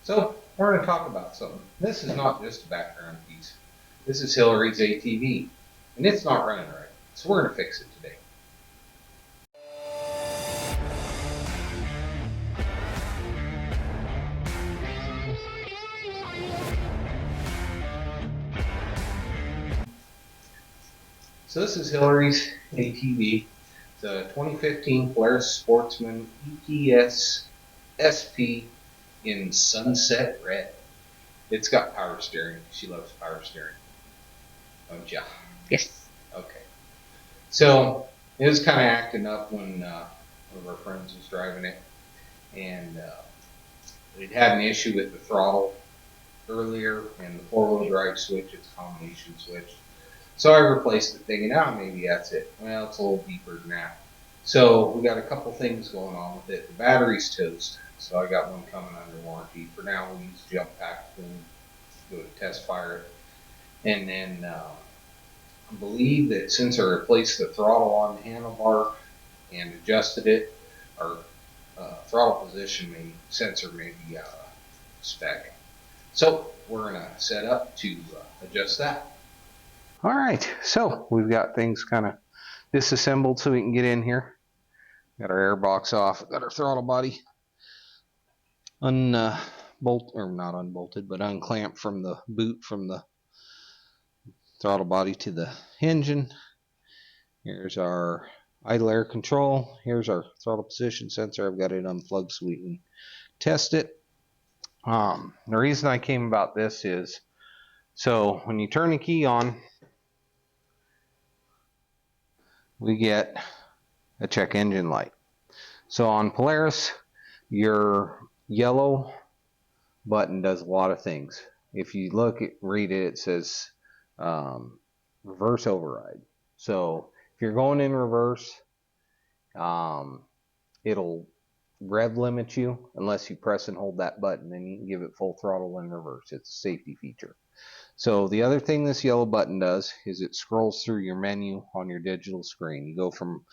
So we're going to talk about something. This is not just a background piece. This is Hilary's ATV, and it's not running right. So we're going to fix it today. So this is Hilary's ATV. It's a 2015 Polaris Sportsman EPS SP in Sunset Red. It's got power steering. She loves power steering. Don't ya? Yes. Okay. So it was kind of acting up when one of our friends was driving it, and it had an issue with the throttle earlier, and the four-wheel drive switch, it's a combination switch. So I replaced it, thinking, maybe that's it. Well, it's a little deeper than that. So we got a couple things going on with it. The battery's toast, so I got one coming under warranty. For now, we'll use jump pack and go to test fire it. And then I believe that since I replaced the throttle on the handlebar and adjusted it, our throttle position sensor may be out of spec. So we're going to set up to adjust that. All right, so we've got things kind of disassembled so we can get in here. Got our air box off, got our throttle body not unbolted, but unclamped from the boot from the throttle body to the engine. Here's our idle air control. Here's our throttle position sensor. I've got it unplugged so we can test it. The reason I came about this is, so when you turn the key on, we get a check engine light. So on Polaris, your yellow button does a lot of things. If you read it, it says reverse override. So if you're going in reverse, it'll rev limit you unless you press and hold that button, and you can give it full throttle in reverse. It's a safety feature. So the other thing this yellow button does is it scrolls through your menu on your digital screen. You go from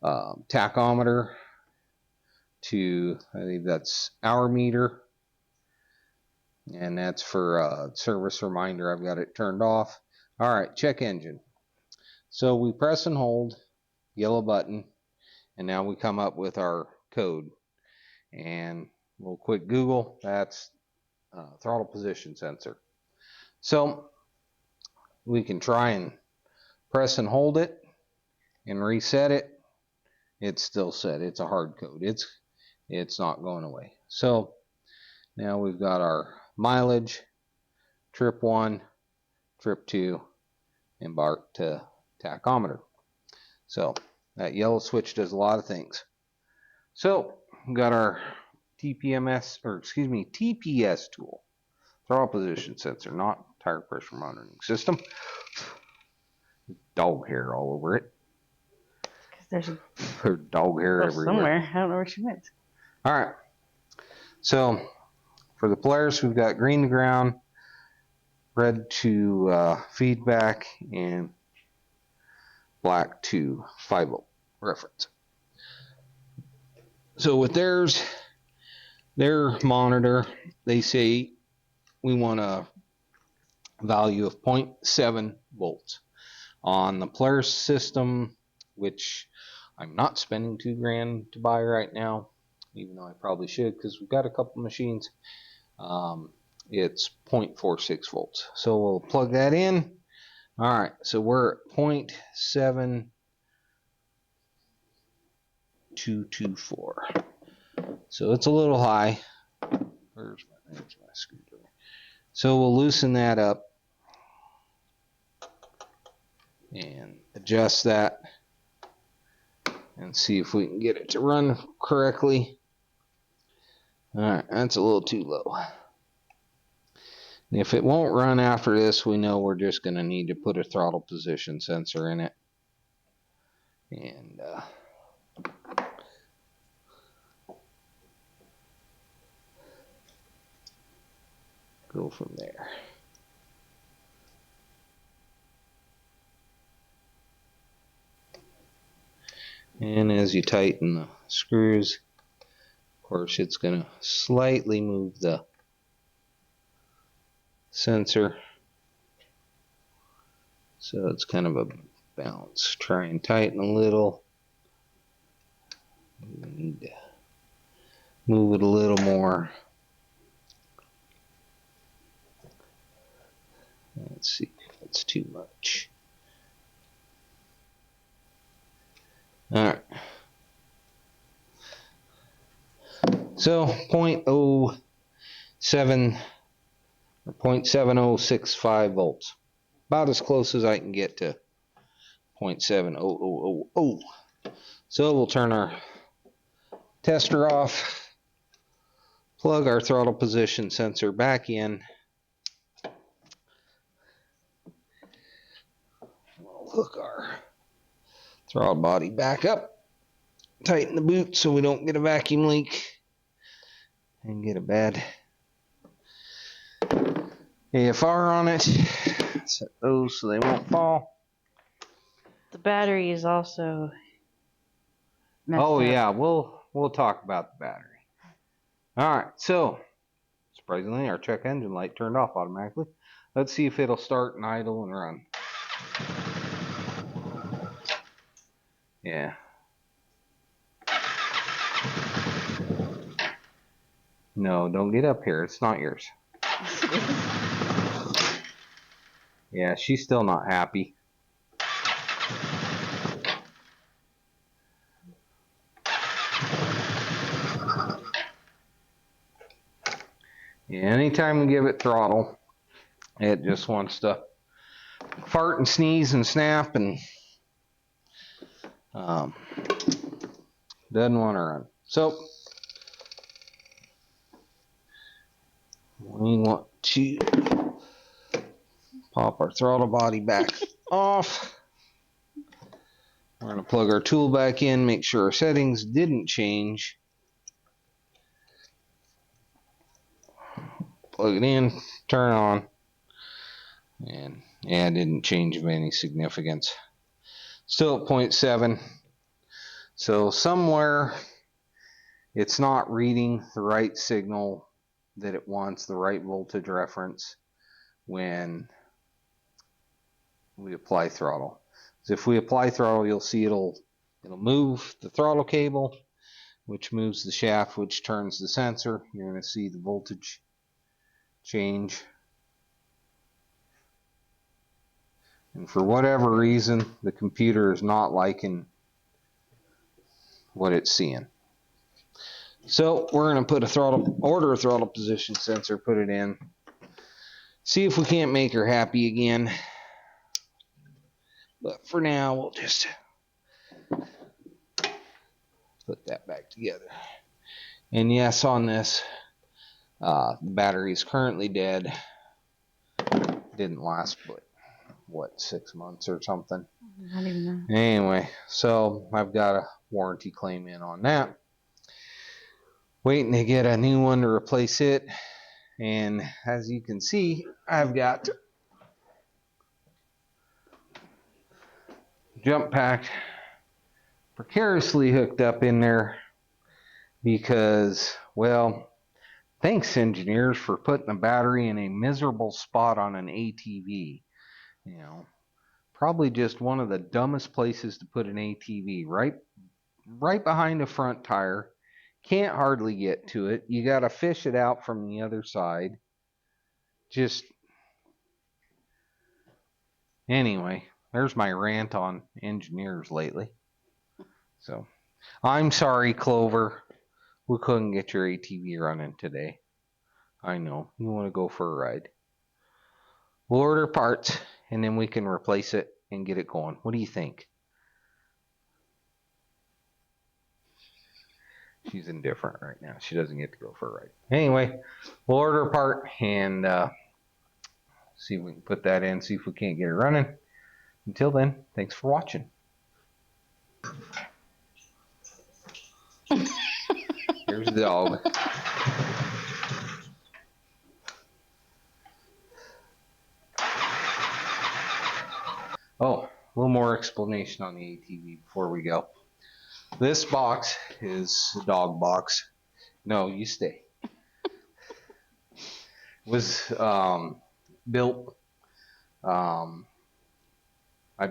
tachometer to, I think that's hour meter, and that's for service reminder. I've got it turned off. All right, check engine. So we press and hold yellow button, and now we come up with our code. And we'll quick Google. That's throttle position sensor. So we can try and press and hold it and reset it. It's still set. It's a hard code. It's not going away. So now we've got our mileage, trip 1, trip 2, embark to tachometer. So that yellow switch does a lot of things. So we've got our TPS tool, throttle position sensor, not tire pressure monitoring system. Dog hair all over it. There's dog hair everywhere. Somewhere. I don't know where she went. All right. So for the Polaris, we've got green to ground, red to feedback, and black to 5-volt reference. So with their monitor, they say we want a value of 0.7 volts. On the Polaris system, which I'm not spending $2,000 to buy right now, even though I probably should because we've got a couple machines, it's 0.46 volts. So we'll plug that in. All right, so we're at 0.7224. So it's a little high. There's my screwdriver. So we'll loosen that up and adjust that and see if we can get it to run correctly. Alright, that's a little too low. And if it won't run after this, we know we're just going to need to put a throttle position sensor in it. And go from there. And as you tighten the screws, of course, it's going to slightly move the sensor. So it's kind of a bounce. Try and tighten a little. We need to move it a little more. Let's see if it's too much. Alright. So 0.07 or 0.7065 volts. About as close as I can get to 0.70000. So we'll turn our tester off, plug our throttle position sensor back in. We'll hook our throttle body back up, tighten the boot so we don't get a vacuum leak and get a bad AFR on it. Set those so they won't fall. The battery is also messed Oh up. yeah, we'll talk about the battery. Alright, so surprisingly our check engine light turned off automatically. Let's see if it'll start and idle and run. Yeah. No, don't get up here. It's not yours. Yeah, she's still not happy. Yeah, anytime we give it throttle, it just wants to fart and sneeze and snap and doesn't want to run. So we want to pop our throttle body back off. We're going to plug our tool back in, make sure our settings didn't change. Plug it in, turn on, and yeah, it didn't change of any significance. Still at 0.7. So somewhere it's not reading the right signal that it wants, the right voltage reference when we apply throttle. So if we apply throttle, you'll see it'll move the throttle cable, which moves the shaft, which turns the sensor. You're going to see the voltage change. And for whatever reason, the computer is not liking what it's seeing. So we're going to put order a throttle position sensor, put it in. See if we can't make her happy again. But for now, we'll just put that back together. And yes, on this, the battery is currently dead. Didn't last, but what, 6 months or something? Not even that. Anyway, so I've got a warranty claim in on that. Waiting to get a new one to replace it. And as you can see, I've got jump pack precariously hooked up in there because, well, thanks engineers for putting a battery in a miserable spot on an ATV. You know, probably just one of the dumbest places to put an ATV, right behind the front tire. Can't hardly get to it. You got to fish it out from the other side. Just anyway, there's my rant on engineers lately. So, I'm sorry, Clover. We couldn't get your ATV running today. I know. You want to go for a ride. We'll order parts, and then we can replace it and get it going. What do you think? She's indifferent right now. She doesn't get to go for a ride. Anyway, we'll order a part and see if we can put that in, see if we can't get it running. Until then, thanks for watching. Here's the dog. Oh, a little more explanation on the ATV before we go. This box is a dog box. No, you stay. Was built. I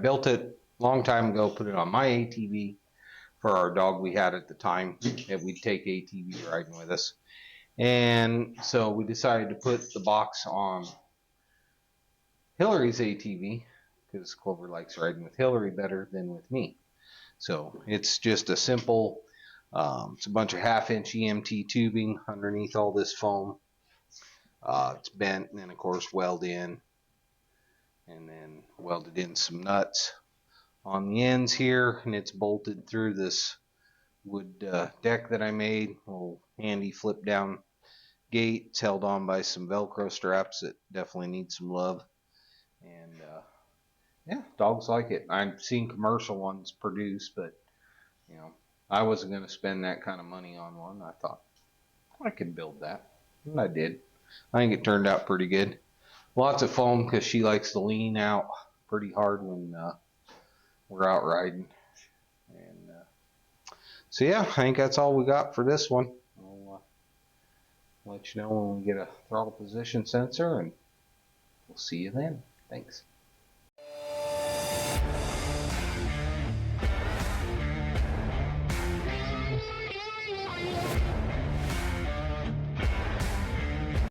built it a long time ago, put it on my ATV for our dog we had at the time that we'd take ATV riding with us. And so we decided to put the box on Hilary's ATV because Clover likes riding with Hilary better than with me. So it's just a simple, it's a bunch of 1/2-inch EMT tubing underneath all this foam. It's bent and then of course welded in, and then welded in some nuts on the ends here, and it's bolted through this wood deck that I made. A little handy flip down gate. It's held on by some Velcro straps that definitely need some love. And yeah, dogs like it. I've seen commercial ones produced, but you know, I wasn't going to spend that kind of money on one. I thought I could build that, and I did. I think it turned out pretty good. Lots of foam because she likes to lean out pretty hard when we're out riding. And so yeah, I think that's all we got for this one. I'll let you know when we get a throttle position sensor, and we'll see you then. Thanks.